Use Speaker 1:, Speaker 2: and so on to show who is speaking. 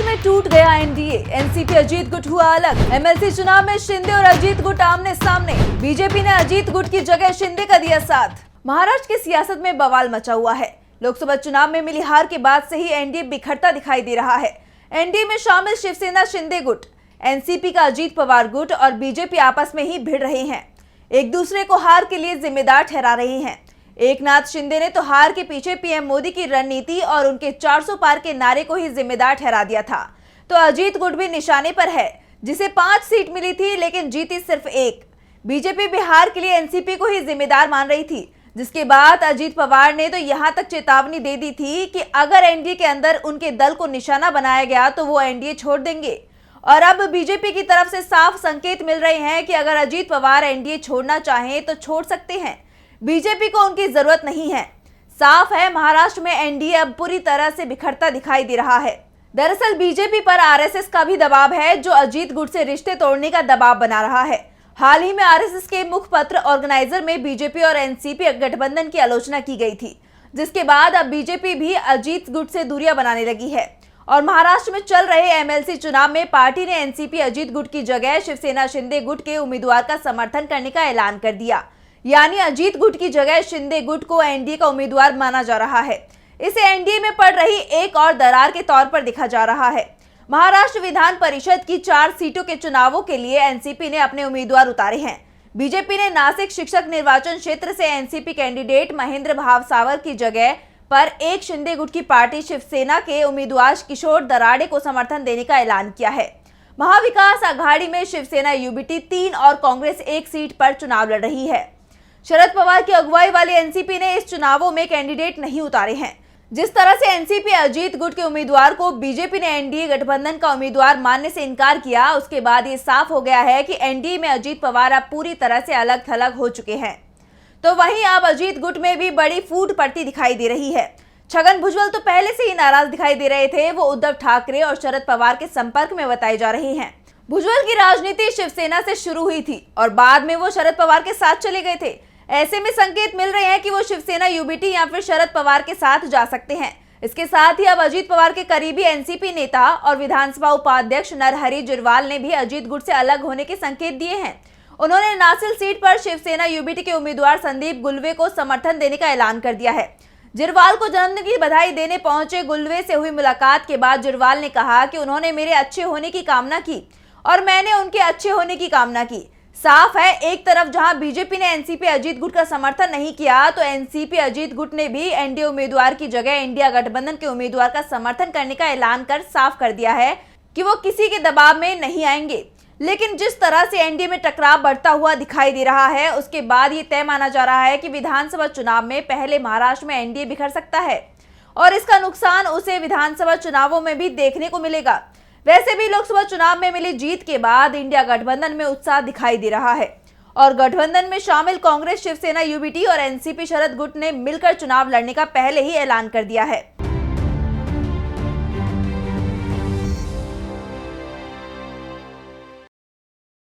Speaker 1: महाराष्ट्र में टूट गया एनडीए, एनसीपी अजीत गुट हुआ अलग। एमएलसी चुनाव में शिंदे और अजीत गुट आमने सामने, बीजेपी ने अजीत गुट की जगह शिंदे का दिया साथ। महाराष्ट्र की सियासत में बवाल मचा हुआ है। लोकसभा चुनाव में मिली हार के बाद से ही एनडीए बिखरता दिखाई दे रहा है। एनडीए में शामिल शिवसेना शिंदे गुट, एनसीपी का अजीत पवार गुट और बीजेपी आपस में ही भिड़ रहे हैं, एक दूसरे को हार के लिए जिम्मेदार ठहरा रहे हैं। एकनाथ शिंदे ने तो हार के पीछे पीएम मोदी की रणनीति और उनके 400 पार के नारे को ही जिम्मेदार ठहरा दिया था। तो अजीत गुट भी निशाने पर है, जिसे 5 सीट मिली थी लेकिन जीती सिर्फ 1। बीजेपी बिहार के लिए एनसीपी को ही जिम्मेदार मान रही थी, जिसके बाद अजीत पवार ने तो यहां तक चेतावनी दे दी थी कि अगर एनडीए के अंदर उनके दल को निशाना बनाया गया तो वो एनडीए छोड़ देंगे। और अब बीजेपी की तरफ से साफ संकेत मिल रहे हैं कि अगर अजीत पवार एनडीए छोड़ना चाहें तो छोड़ सकते हैं, बीजेपी को उनकी जरूरत नहीं है। साफ है, महाराष्ट्र में एनडीए अब पूरी तरह से बिखरता दिखाई दे रहा है। दरअसल बीजेपी पर आरएसएस का भी दबाव है, जो अजीत गुट से रिश्ते तोड़ने का दबाव बना रहा है। हाल ही में आरएसएस के मुखपत्र ऑर्गेनाइजर में बीजेपी और एनसीपी गठबंधन की आलोचना की गई थी, जिसके बाद अब बीजेपी भी अजीत गुट से दूरियां बनाने लगी है। और महाराष्ट्र में चल रहे एमएलसी चुनाव में पार्टी ने एनसीपी अजीत गुट की जगह शिवसेना शिंदे गुट के उम्मीदवार का समर्थन करने का ऐलान कर दिया। यानी अजीत गुट की जगह शिंदे गुट को एनडीए का उम्मीदवार माना जा रहा है। इसे एनडीए में पड़ रही एक और दरार के तौर पर देखा जा रहा है। महाराष्ट्र विधान परिषद की 4 सीटों के चुनावों के लिए एनसीपी ने अपने उम्मीदवार उतारे हैं। बीजेपी ने नासिक शिक्षक निर्वाचन क्षेत्र से एनसीपी कैंडिडेट महेंद्र भावसावर की जगह पर एक शिंदे गुट की पार्टी शिवसेना के उम्मीदवार किशोर दराड़े को समर्थन देने का ऐलान किया है। महाविकास आघाड़ी में शिवसेना यूबीटी 3 और कांग्रेस 1 सीट पर चुनाव लड़ रही है। शरद पवार की अगुवाई वाली एनसीपी ने इस चुनावों में कैंडिडेट नहीं उतारे हैं। जिस तरह से एनसीपी अजीत गुट के उम्मीदवार को बीजेपी ने एनडीए गठबंधन का उम्मीदवार मानने से इनकार किया, उसके बाद ये साफ हो गया है कि एनडीए में अजीत पवार अब पूरी तरह से अलग थलग हो चुके हैं। तो वहीं अब अजीत गुट में भी बड़ी फूट पड़ती दिखाई दे रही है। छगन भुजबल तो पहले से ही नाराज दिखाई दे रहे थे, वो उद्धव ठाकरे और शरद पवार के संपर्क में बताए जा रहे हैं। भुजबल की राजनीति शिवसेना से शुरू हुई थी और बाद में वो शरद पवार के साथ चले गए थे। ऐसे में संकेत मिल रहे हैं कि वो शिवसेना यूबीटी या फिर शरद पवार के साथ जा सकते हैं। इसके साथ ही अब अजीत पवार के करीबी एनसीपी नेता और विधानसभा उपाध्यक्ष नरहरि जिरवाल ने भी अजीत गुट से अलग होने के संकेत दिए हैं। उन्होंने नासिल सीट पर शिवसेना यूबीटी के उम्मीदवार संदीप गुलवे को समर्थन देने का ऐलान कर दिया है। जिरवाल को जन्मदिन की बधाई देने पहुंचे गुलवे से हुई मुलाकात के बाद जिरवाल ने कहा कि उन्होंने मेरे अच्छे होने की कामना की और मैंने उनके अच्छे होने की कामना की। साफ है, एक तरफ जहां बीजेपी ने एनसीपी अजीत गुट का समर्थन नहीं किया, तो एनसीपी अजीत गुट ने भी एनडीए उम्मीदवार की जगह इंडिया गठबंधन के उम्मीदवार का समर्थन करने का ऐलान कर साफ कर दिया है कि वो किसी के दबाव में नहीं आएंगे। लेकिन जिस तरह से एनडीए में टकराव बढ़ता हुआ दिखाई दे रहा है, उसके बाद ये तय माना जा रहा है कि विधानसभा चुनाव में पहले महाराष्ट्र में एनडीए बिखर सकता है और इसका नुकसान उसे विधानसभा चुनावों में भी देखने को मिलेगा। वैसे भी लोकसभा चुनाव में मिली जीत के बाद इंडिया गठबंधन में उत्साह दिखाई दे रहा है और गठबंधन में शामिल कांग्रेस शिवसेना यूबीटी और एनसीपी शरद गुट ने मिलकर चुनाव लड़ने का पहले ही ऐलान कर दिया है।